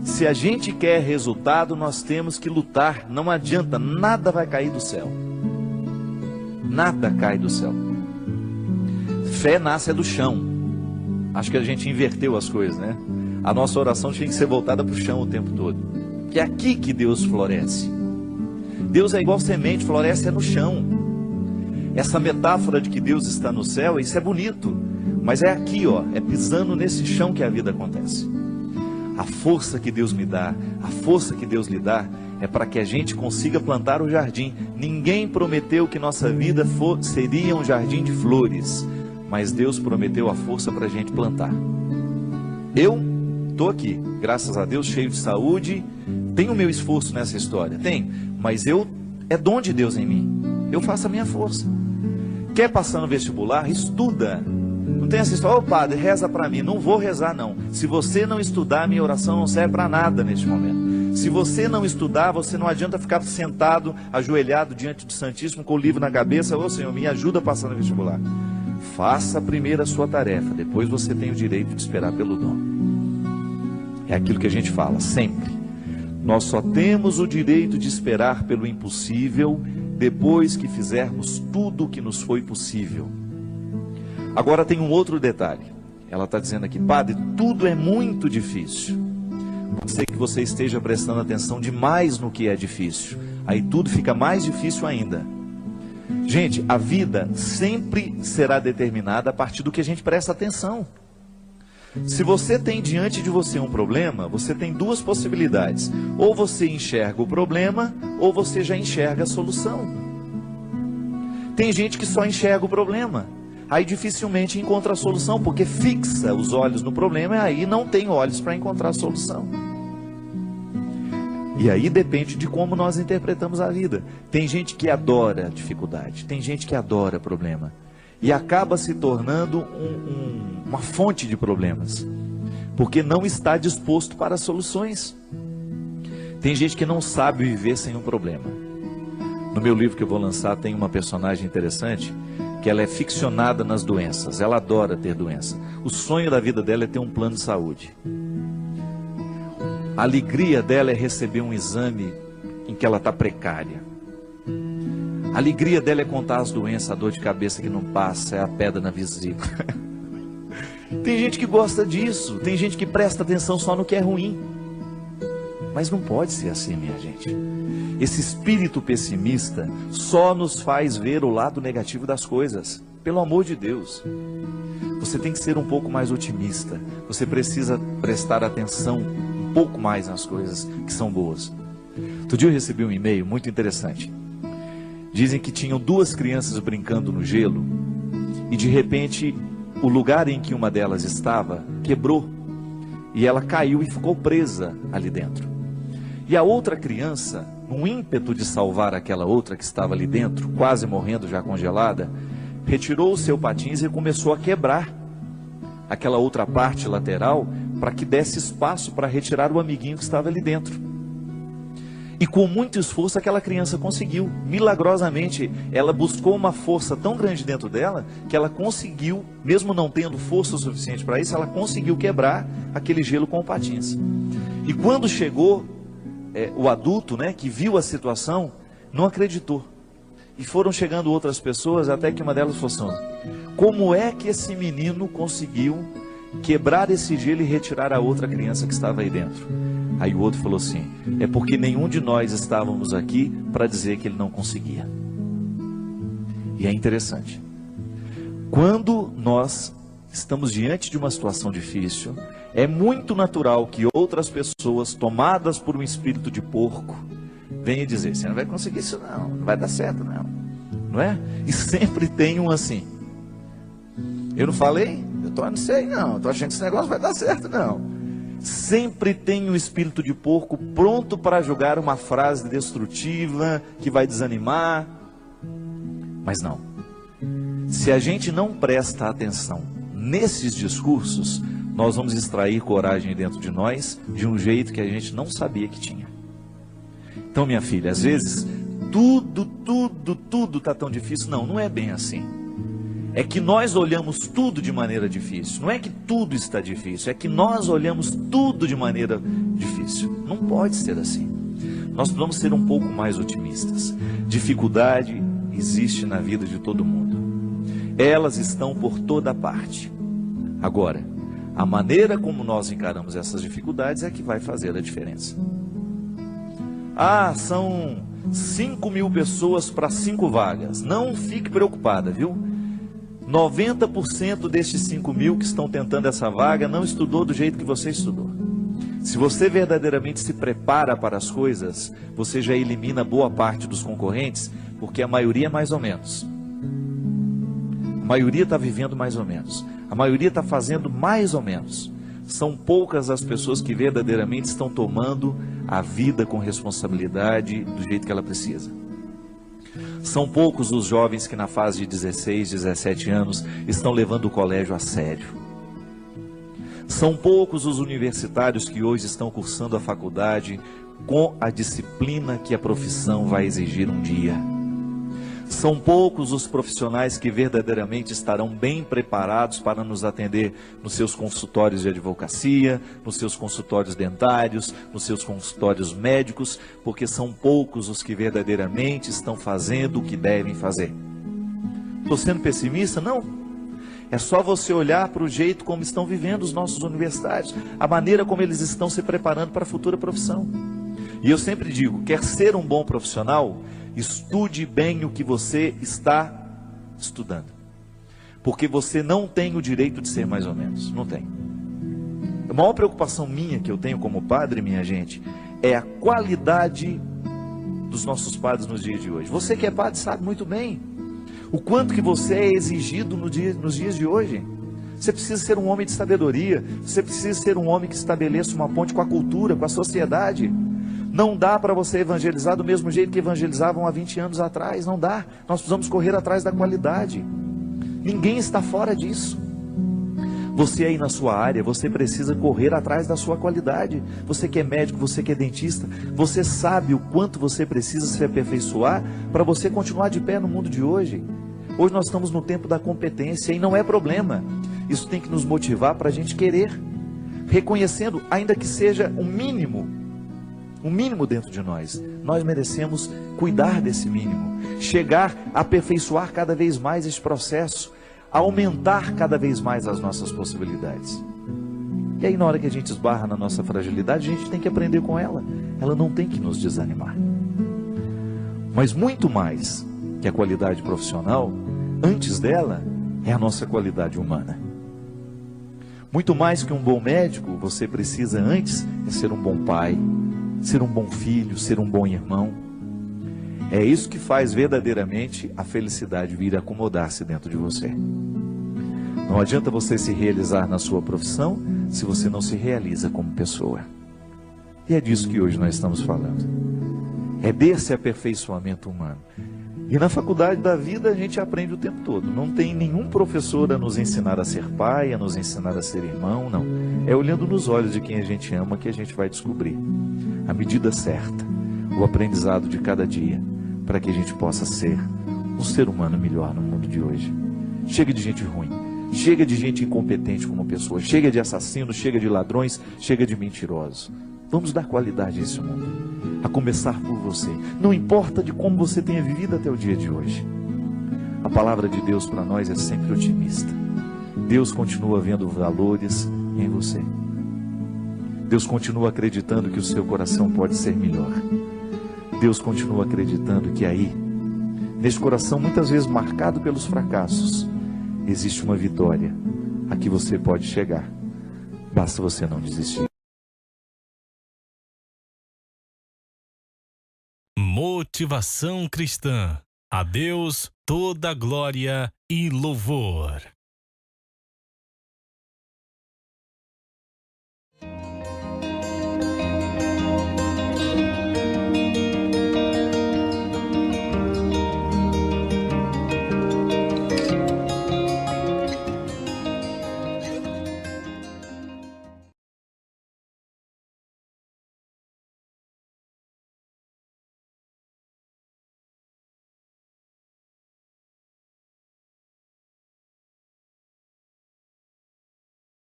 Se a gente quer resultado, nós temos que lutar. Não adianta, nada vai cair do céu. Nada cai do céu. Fé nasce do chão. Acho que a gente inverteu as coisas, né? A nossa oração tinha que ser voltada para o chão o tempo todo. Que é aqui que Deus floresce. Deus é igual semente, floresce no chão. Essa metáfora de que Deus está no céu, isso é bonito. Mas é aqui, ó, é pisando nesse chão que a vida acontece. A força que Deus me dá, a força que Deus lhe dá, é para que a gente consiga plantar o jardim. Ninguém prometeu que nossa vida seria um jardim de flores, mas Deus prometeu a força para a gente plantar. Eu estou aqui, graças a Deus, cheio de saúde, tenho o meu esforço nessa história, tem, mas é dom de Deus em mim, eu faço a minha força. Quer passar no vestibular? Estuda. Não tem essa história, ô padre, reza para mim. Não vou rezar não. Se você não estudar, minha oração não serve para nada neste momento. Se você não estudar, você não adianta ficar sentado, ajoelhado diante do Santíssimo, com o livro na cabeça. Ô Senhor, me ajuda a passar no vestibular. Faça primeiro a sua tarefa, depois você tem o direito de esperar pelo dom. É aquilo que a gente fala, sempre. Nós só temos o direito de esperar pelo impossível, depois que fizermos tudo o que nos foi possível. Agora tem um outro detalhe. Ela está dizendo aqui, padre, tudo é muito difícil. Pode ser que você esteja prestando atenção demais no que é difícil. Aí tudo fica mais difícil ainda. Gente, a vida sempre será determinada a partir do que a gente presta atenção. Se você tem diante de você um problema, você tem duas possibilidades. Ou você enxerga o problema, ou você já enxerga a solução. Tem gente que só enxerga o problema. Aí dificilmente encontra a solução, porque fixa os olhos no problema e aí não tem olhos para encontrar a solução. E aí depende de como nós interpretamos a vida. Tem gente que adora dificuldade, tem gente que adora problema. E acaba se tornando uma fonte de problemas, porque não está disposto para soluções. Tem gente que não sabe viver sem um problema. No meu livro que eu vou lançar tem uma personagem interessante, que ela é ficcionada nas doenças, ela adora ter doença. O sonho da vida dela é ter um plano de saúde. A alegria dela é receber um exame em que ela está precária. A alegria dela é contar as doenças, a dor de cabeça que não passa, é a pedra na vesícula. Tem gente que gosta disso, tem gente que presta atenção só no que é ruim. Mas não pode ser assim, minha gente. Esse espírito pessimista só nos faz ver o lado negativo das coisas. Pelo amor de Deus. Você tem que ser um pouco mais otimista. Você precisa prestar atenção um pouco mais nas coisas que são boas. Outro dia eu recebi um e-mail muito interessante. Dizem que tinham duas crianças brincando no gelo e de repente o lugar em que uma delas estava quebrou e ela caiu e ficou presa ali dentro. E a outra criança, num ímpeto de salvar aquela outra que estava ali dentro, quase morrendo já congelada, retirou o seu patins e começou a quebrar aquela outra parte lateral para que desse espaço para retirar o amiguinho que estava ali dentro. E com muito esforço aquela criança conseguiu, milagrosamente, ela buscou uma força tão grande dentro dela, que ela conseguiu, mesmo não tendo força o suficiente para isso, ela conseguiu quebrar aquele gelo com o patins. E quando chegou o adulto, né, que viu a situação, não acreditou. E foram chegando outras pessoas, até que uma delas falou assim, como é que esse menino conseguiu quebrar esse gelo e retirar a outra criança que estava aí dentro? Aí o outro falou assim, é porque nenhum de nós estávamos aqui para dizer que ele não conseguia. E é interessante. Quando nós estamos diante de uma situação difícil, é muito natural que outras pessoas, tomadas por um espírito de porco, venham dizer, você não vai conseguir isso não, não vai dar certo não, não é? E sempre tem um assim, eu não falei? Eu não sei não, estou achando que esse negócio vai dar certo não. Sempre tem um espírito de porco pronto para jogar uma frase destrutiva, que vai desanimar. Mas não. Se a gente não presta atenção nesses discursos, nós vamos extrair coragem dentro de nós, de um jeito que a gente não sabia que tinha. Então, minha filha, às vezes, tudo está tão difícil. Não, não é bem assim. É que nós olhamos tudo de maneira difícil. Não é que tudo está difícil, é que nós olhamos tudo de maneira difícil. difícil. Não pode ser assim. Nós precisamos ser um pouco mais otimistas. Dificuldade existe na vida de todo mundo. Elas estão por toda parte. Agora, a maneira como nós encaramos essas dificuldades é que vai fazer a diferença. Ah, são 5.000 pessoas para 5 vagas. Não fique preocupada, viu? 90% destes 5.000 que estão tentando essa vaga não estudou do jeito que você estudou. Se você verdadeiramente se prepara para as coisas, você já elimina boa parte dos concorrentes, porque a maioria é mais ou menos. A maioria está vivendo mais ou menos. A maioria está fazendo mais ou menos. São poucas as pessoas que verdadeiramente estão tomando a vida com responsabilidade do jeito que ela precisa. São poucos os jovens que na fase de 16, 17 anos estão levando o colégio a sério. São poucos os universitários que hoje estão cursando a faculdade com a disciplina que a profissão vai exigir um dia. São poucos os profissionais que verdadeiramente estarão bem preparados para nos atender nos seus consultórios de advocacia, nos seus consultórios dentários, nos seus consultórios médicos, porque são poucos os que verdadeiramente estão fazendo o que devem fazer. Estou sendo pessimista? Não. É só você olhar para o jeito como estão vivendo os nossos universitários, a maneira como eles estão se preparando para a futura profissão. E eu sempre digo, quer ser um bom profissional? Estude bem o que você está estudando. Porque você não tem o direito de ser mais ou menos. Não tem. A maior preocupação minha que eu tenho como padre, minha gente, é a qualidade dos nossos padres nos dias de hoje. Você que é padre sabe muito bem o quanto que você é exigido nos dias de hoje. Você precisa ser um homem de sabedoria. Você precisa ser um homem que estabeleça uma ponte com a cultura, com a sociedade. Não dá para você evangelizar do mesmo jeito que evangelizavam há 20 anos atrás. Não dá. Nós precisamos correr atrás da qualidade. Ninguém está fora disso. Você aí na sua área, você precisa correr atrás da sua qualidade. Você que é médico, você que é dentista, você sabe o quanto você precisa se aperfeiçoar para você continuar de pé no mundo de hoje. Hoje nós estamos no tempo da competência e não é problema. Isso tem que nos motivar para a gente querer, reconhecendo, ainda que seja um mínimo dentro de nós. Nós merecemos cuidar desse mínimo, chegar a aperfeiçoar cada vez mais esse processo, aumentar cada vez mais as nossas possibilidades. E aí na hora que a gente esbarra na nossa fragilidade, a gente tem que aprender com ela. Ela não tem que nos desanimar. Mas muito mais que a qualidade profissional, antes dela é a nossa qualidade humana. Muito mais que um bom médico, você precisa antes é ser um bom pai, ser um bom filho, ser um bom irmão. É isso que faz verdadeiramente a felicidade vir acomodar-se dentro de você. Não adianta você se realizar na sua profissão se você não se realiza como pessoa. E é disso que hoje nós estamos falando. É desse aperfeiçoamento humano. E na faculdade da vida a gente aprende o tempo todo. Não tem nenhum professor a nos ensinar a ser pai, a nos ensinar a ser irmão, não. É olhando nos olhos de quem a gente ama que a gente vai descobrir a medida certa, o aprendizado de cada dia, para que a gente possa ser um ser humano melhor no mundo de hoje. Chega de gente ruim, chega de gente incompetente como pessoa, chega de assassinos, chega de ladrões, chega de mentirosos. Vamos dar qualidade a esse mundo, a começar por você. Não importa de como você tenha vivido até o dia de hoje. A palavra de Deus para nós é sempre otimista. Deus continua vendo valores em você. Deus continua acreditando que o seu coração pode ser melhor. Deus continua acreditando que aí, neste coração muitas vezes marcado pelos fracassos, existe uma vitória a que você pode chegar. Basta você não desistir. Motivação cristã. A Deus toda glória e louvor.